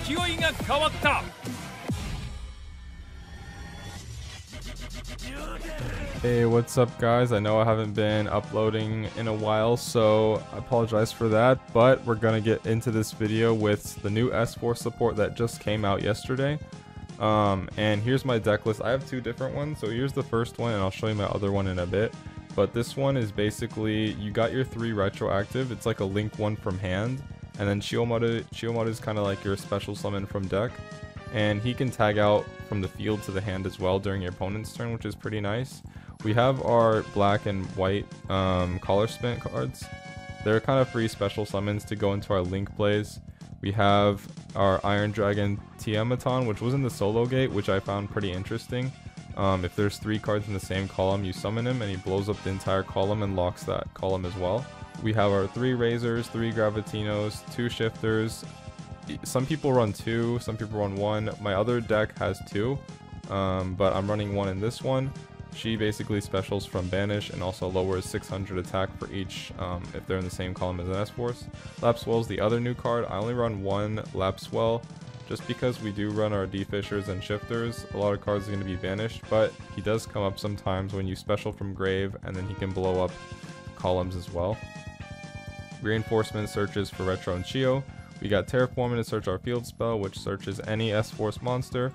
勢いが変わった。 Hey, what's up guys? I know I haven't been uploading in a while, so I apologize for that, but we're gonna get into this video with the new S4 support that just came out yesterday. And here's my deck list. I have two different ones, so here's the first one and I'll show you my other one in a bit. But this one is basically, you got your 3 retroactive, it's like a link one from hand, and then Chiyomaru is kind of like your special summon from deck. And he can tag out from the field to the hand as well during your opponent's turn, which is pretty nice. We have our black and white collar spin cards. They're kind of free special summons to go into our link plays. We have our Iron Dragon Tiamaton, which was in the solo gate, which I found pretty interesting. If there's 3 cards in the same column, you summon him and he blows up the entire column and locks that column as well. We have our 3 Razors, 3 Gravitinos, 2 Shifters. Some people run 2, some people run 1. My other deck has 2, but I'm running 1 in this one. She basically specials from Banish and also lowers 600 attack for each if they're in the same column as an S-Force. Lapswell is the other new card. I only run 1 Lapswell just because we do run our D-Fishers and Shifters. A lot of cards are going to be banished, but he does come up sometimes when you special from Grave, and then he can blow up columns as well. Reinforcement searches for Retro and Chiyo. We got Terraforming to search our field spell, which searches any S-Force monster.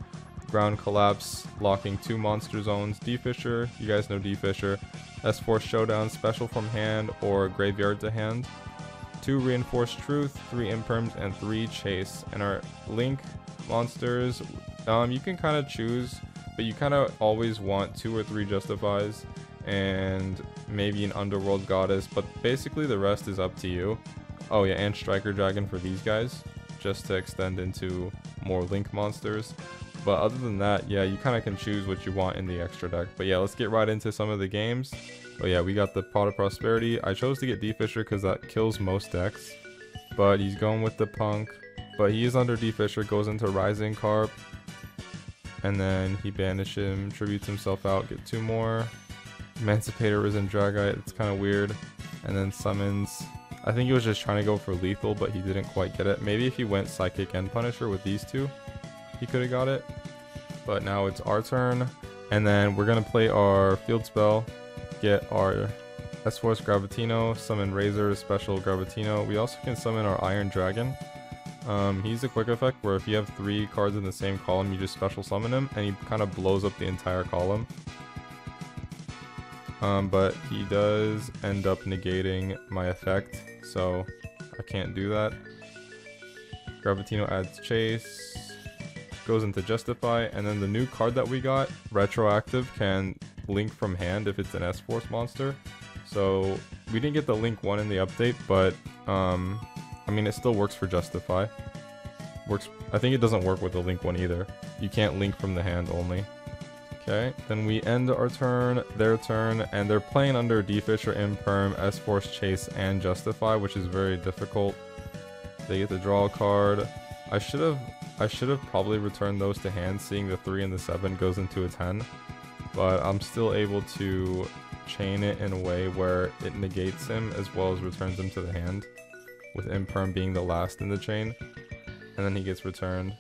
Ground Collapse, locking 2 monster zones. D-Fisher, you guys know D-Fisher. S-Force Showdown, special from hand or graveyard to hand. 2 Reinforced Truth, 3 Imperms, and 3 Chase. And our Link monsters, you can kind of choose, but you kind of always want 2 or 3 Justifies and maybe an Underworld Goddess, but basically the rest is up to you. Oh yeah, and Striker Dragon for these guys, just to extend into more Link monsters. But other than that, yeah, you kind of can choose what you want in the extra deck. But yeah, let's get right into some of the games. Oh yeah, we got the Pot of Prosperity. I chose to get D-Fisher because that kills most decks. But he's going with the P.U.N.K. But he is under D-Fisher, goes into Rising Carp. And then he banishes him, tributes himself out, get 2 more. Emancipator Risen Dragite, it's kind of weird. And then summons... I think he was just trying to go for lethal, but he didn't quite get it. Maybe if he went Psychic and Punisher with these 2, he could have got it. But now it's our turn. And then we're going to play our field spell, get our S-Force Gravitino, summon Razor, special Gravitino. We also can summon our Iron Dragon. He's a quick effect where if you have 3 cards in the same column, you just special summon him, and he kind of blows up the entire column. But he does end up negating my effect, so I can't do that. Gravitino adds Chase, goes into Justify, and then the new card that we got, Retroactive, can link from hand if it's an S-Force monster. So we didn't get the link 1 in the update, but I mean it still works for Justify. Works. I think it doesn't work with the link 1 either. You can't link from the hand only. Okay, then we end our turn, their turn, and they're playing under D-Fisher, Imperm, S-Force, Chase, and Justify, which is very difficult. They get to draw a card. I should have probably returned those to hand, seeing the 3 and the 7 goes into a 10. But I'm still able to chain it in a way where it negates him as well as returns him to the hand, with Imperm being the last in the chain. And then he gets returned.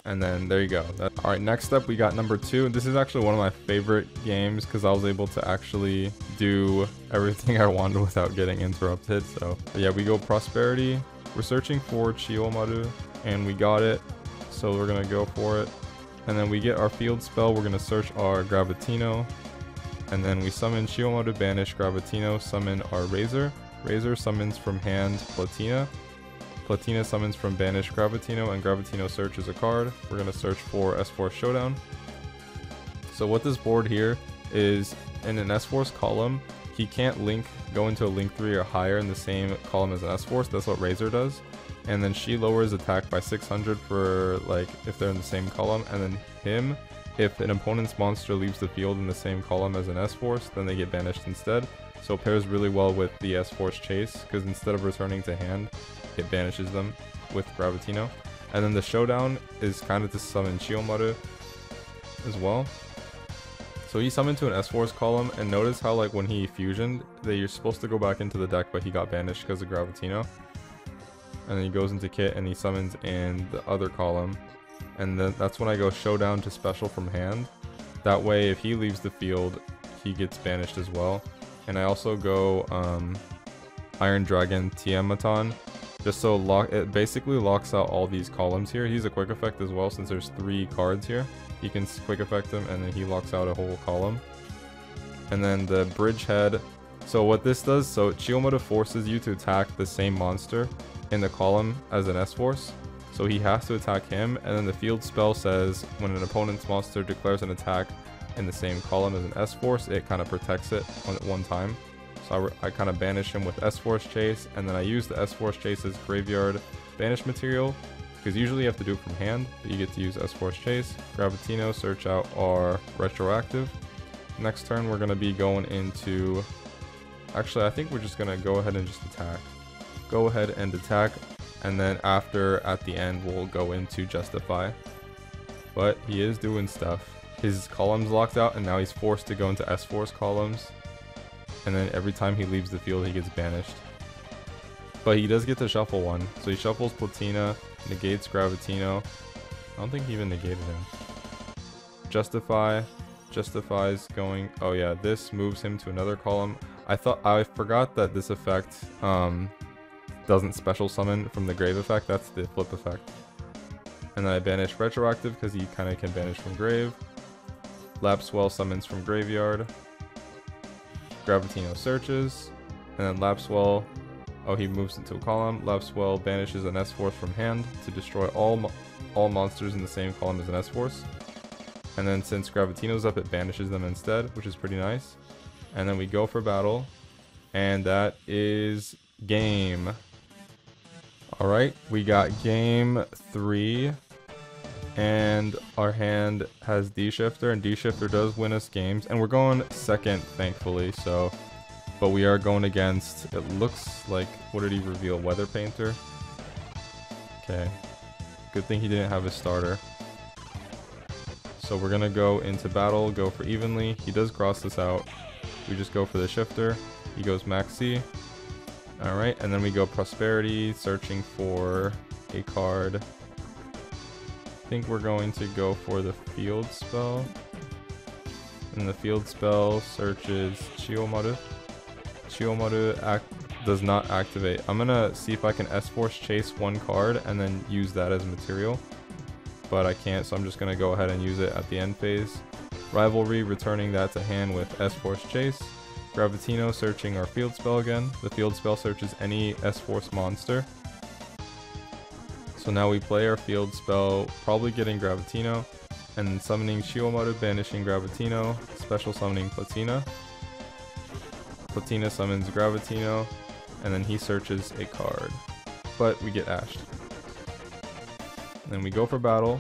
And then there you go. Alright, next up we got number 2. This is actually one of my favorite games because I was able to actually do everything I wanted without getting interrupted. So yeah, we go Prosperity. We're searching for Chiyomaru and we got it. So we're going to go for it. And then we get our field spell. We're going to search our Gravitino. And then we summon Chiyomaru, banish Gravitino, summon our Razor. Razor summons from hand Platina. Platina summons from Banish Gravitino, and Gravitino searches a card. We're going to search for S-Force Showdown. So what this board here is, in an S-Force column, he can't go into a link 3 or higher in the same column as an S-Force. That's what Razor does. And then she lowers attack by 600 for, like, if they're in the same column. And then him, if an opponent's monster leaves the field in the same column as an S-Force, then they get banished instead. So it pairs really well with the S-Force Chase, because instead of returning to hand, it banishes them with Gravitino. And then the Showdown is kind of to summon Chiyomaru as well. So he summoned to an S-Force column, and notice how like when he fusioned, that you're supposed to go back into the deck, but he got banished because of Gravitino. and then he goes into kit and he summons in the other column, and then that's when I go showdown to special from hand. That way if he leaves the field, he gets banished as well. And I also go Iron Dragon Tiamaton, just so it basically locks out all these columns here. He's a quick effect as well, since there's 3 cards here. He can quick effect them and then he locks out a whole column. And then the bridge head. So what this does, so Chiyomaru forces you to attack the same monster in the column as an S-Force. So he has to attack him, and then the field spell says when an opponent's monster declares an attack in the same column as an S-Force, it kind of protects it at one time. So I kind of banish him with S-Force Chase, and then I use the S-Force Chase's graveyard banish material, because usually you have to do it from hand, but you get to use S-Force Chase. Gravitino, search out our retroactive. Next turn we're going to be going into... Actually, I think we're just going to go ahead and just attack. Go ahead and attack, and then after, at the end, we'll go into Justify. But he is doing stuff. His column's locked out, and now he's forced to go into S-Force columns. And then every time he leaves the field, he gets banished. But he does get to shuffle one. So he shuffles Platina, negates Gravitino. I don't think he even negated him. Justify. Justifies going... Oh yeah, this moves him to another column. I forgot that this effect doesn't special summon from the grave effect. That's the flip effect. And then I banish retroactive because he kind of can banish from grave. Lapswell summons from graveyard. Gravitino searches. And then Lapswell... Oh, he moves into a column. Lapswell banishes an S-Force from hand to destroy all monsters in the same column as an S-Force. And then since Gravitino's up, it banishes them instead, which is pretty nice. And then we go for battle. And that is game. Alright, we got game 3. And our hand has D-Shifter, and D-Shifter does win us games. And we're going second, thankfully, so... But we are going against, it looks like, what did he reveal? Weather Painter? Okay. Good thing he didn't have his starter. So we're gonna go into battle, go for evenly. He does cross this out. We just go for the shifter. He goes Maxi. Alright, and then we go Prosperity, searching for a card. I think we're going to go for the field spell. And the field spell searches Chiyomaru. Chiyomaru does not activate. I'm gonna see if I can S-Force chase one card and then use that as material. But I can't, so I'm just gonna go ahead and use it at the end phase. Rivalry, returning that to hand with S-Force Chase. Gravitino, searching our field spell again. The field spell searches any S-Force monster. So now we play our field spell, probably getting Gravitino, and summoning Chiyomaru, banishing Gravitino, special summoning Platina. Platina summons Gravitino, and then he searches a card. But we get ashed. Then we go for battle.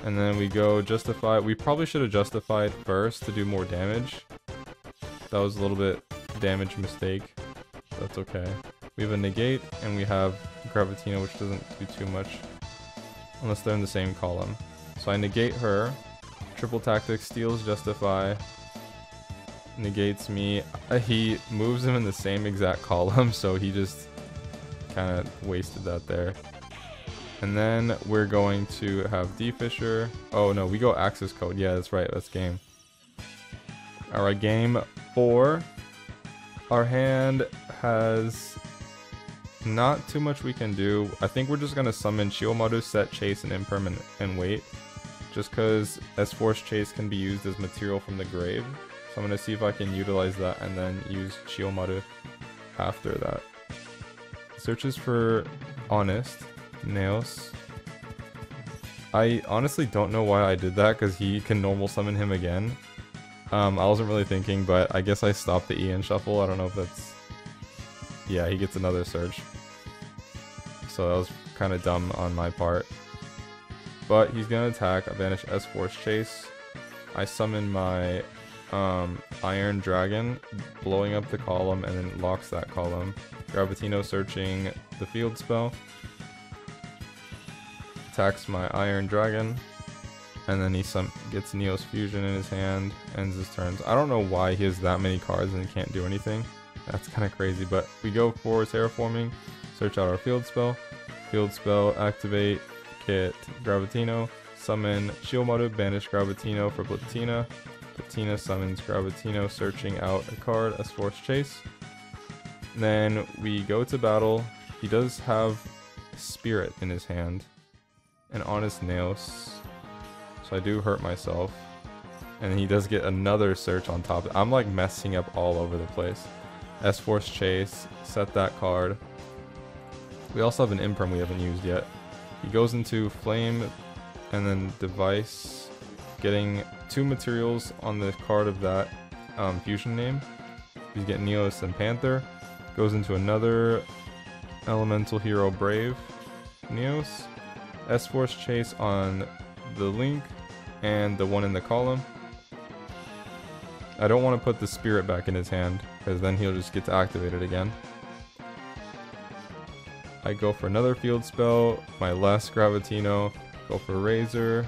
And then we go justify. We probably should have justified first to do more damage. That was a little bit damage mistake. That's okay. We have a negate, and we have Gravitino, which doesn't do too much. Unless they're in the same column. So I negate her. Triple Tactics steals Justify. Negates me. He moves him in the same exact column, so he just kind of wasted that there. And then we're going to have D-Fisher. Oh no, we go Axis Code. Yeah, that's right. That's game. Alright, game 4. Our hand has not too much we can do. I think we're just going to summon Chiyomaru, set Chase, and Impermanent, and wait. Just because S-Force Chase can be used as material from the grave. So I'm going to see if I can utilize that and then use Chiyomaru after that. Searches for Honest. Naos. I honestly don't know why I did that, because he can normal summon him again. I wasn't really thinking, but I guess I stopped the EN shuffle. I don't know if that's... Yeah, he gets another search. So that was kind of dumb on my part. But he's gonna attack. I banish S-Force Chase. I summon my Iron Dragon, blowing up the column, and then locks that column. Gravitino searching the field spell. Attacks my Iron Dragon, and then he gets Neos Fusion in his hand, ends his turns. I don't know why he has that many cards and he can't do anything. That's kind of crazy, but we go for Terraforming, search out our field spell. Field spell, activate, get Gravitino, summon Shielmaru, banish Gravitino for Platina. Platina summons Gravitino, searching out a card, S-Force Chase. And then we go to battle. He does have Spirit in his hand and Honest Nails, so I do hurt myself. And he does get another search on top. I'm like messing up all over the place. S-Force Chase, set that card. We also have an Imperm we haven't used yet. He goes into Flame and then Device, getting 2 materials on the card of that fusion name. He's getting Neos and Panther. Goes into another Elemental Hero Brave, Neos. S-Force Chase on the Link and the one in the column. I don't want to put the Spirit back in his hand, because then he'll just get to activate it again. I go for another field spell, my last Gravitino, go for Razor.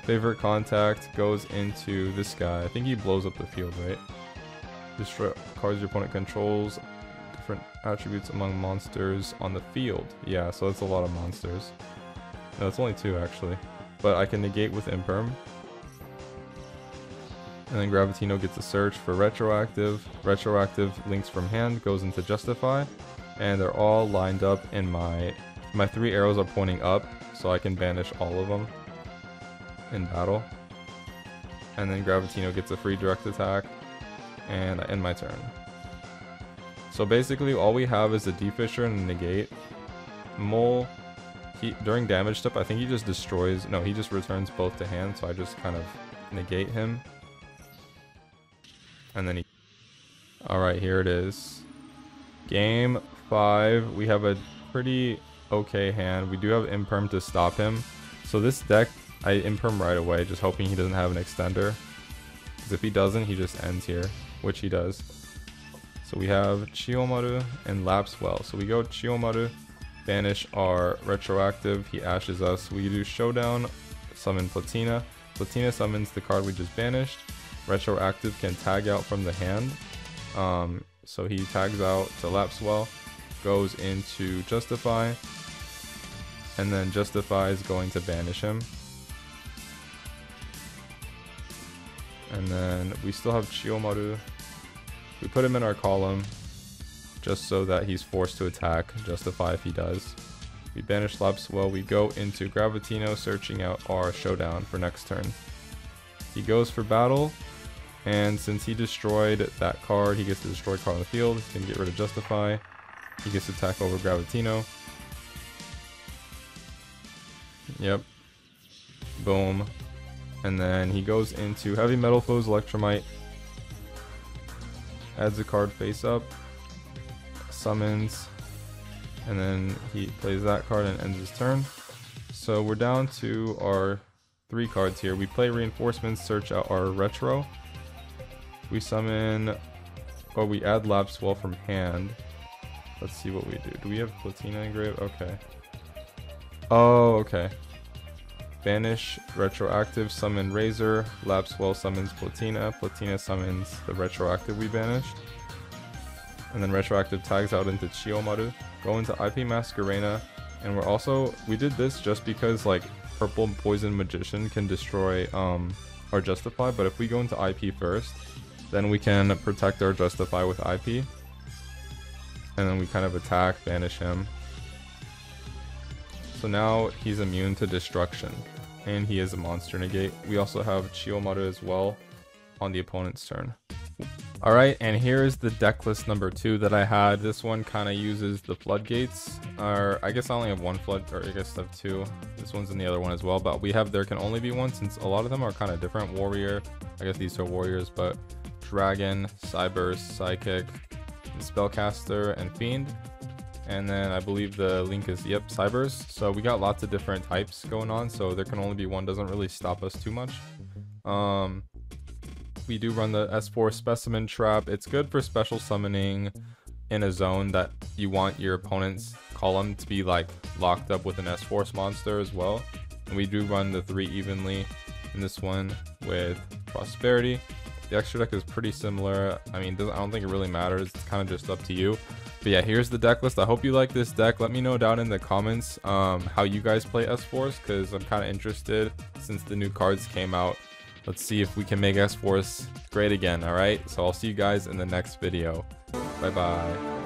Favorite Contact goes into this guy. I think he blows up the field, right? Destroy cards your opponent controls, different attributes among monsters on the field. Yeah, so that's a lot of monsters. No, it's only 2 actually. But I can negate with Imperm. And then Gravitino gets a search for Retroactive. Retroactive links from hand, goes into Justify. And they're all lined up in my 3 arrows are pointing up, so I can banish all of them in battle. And then Gravitino gets a free direct attack, and I end my turn. So basically all we have is a Defisher and a negate. Mole, during damage step, I think he just destroys, no, he just returns both to hand, so I just kind of negate him. And then he... Alright, here it is. Game 5. We have a pretty okay hand. We do have Imperm to stop him. So this deck, I Imperm right away, just hoping he doesn't have an extender. Because if he doesn't, he just ends here, which he does. So we have Chiyomaru and Lapswell. So we go Chiyomaru, banish our Retroactive, he ashes us. We do Showdown, summon Platina. Platina summons the card we just banished. Retroactive can tag out from the hand. So he tags out to Lapswell, goes into Justify, and then Justify is going to banish him. And then we still have Chiyomaru. We put him in our column just so that he's forced to attack, Justify if he does. We banish Lapswell, we go into Gravitino, searching out our Showdown for next turn. He goes for battle, and since he destroyed that card, he gets to destroy card on the field. He's going to get rid of Justify. He gets to attack over Gravitino. Yep. Boom. And then he goes into Heavy Metal Foes, Electromite. Adds a card face up. Summons. And then he plays that card and ends his turn. So we're down to our 3 cards here. We play Reinforcements, search out our Retro. We summon, or we add Lapswell from hand. Let's see what we do. Do we have Platina engraved? Okay. Oh, okay. Banish Retroactive, summon Razor. Lapswell summons Platina. Platina summons the Retroactive we banished. And then Retroactive tags out into Chiyomaru. Go into IP Masquerena. And we're also, we did this just because like Purple Poison Magician can destroy our Justify. But if we go into IP first, then we can protect our Justify with IP. And then we kind of attack, banish him. So now he's immune to destruction. And he is a monster negate. We also have Chiyomaru as well on the opponent's turn. Alright, and here's the deck list number 2 that I had. This one kind of uses the floodgates. Or I guess I only have 1 flood, or I guess I have 2. This one's in the other one as well. But we have there can only be 1 since a lot of them are kind of different. Warrior, I guess these are warriors, but Dragon, Cyburst, Psychic, Spellcaster, and Fiend. And then I believe the link is, yep, Cyburst. So we got lots of different types going on, so there can only be 1, doesn't really stop us too much. We do run the S4 Specimen Trap. It's good for special summoning in a zone that you want your opponent's column to be like locked up with an S-Force monster as well. And we do run the 3 evenly in this one with Prosperity. The extra deck is pretty similar. I mean, I don't think it really matters. It's kind of just up to you. But yeah, here's the deck list. I hope you like this deck. Let me know down in the comments how you guys play S-Force, because I'm kind of interested since the new cards came out. Let's see if we can make S-Force great again, alright? So I'll see you guys in the next video. Bye-bye.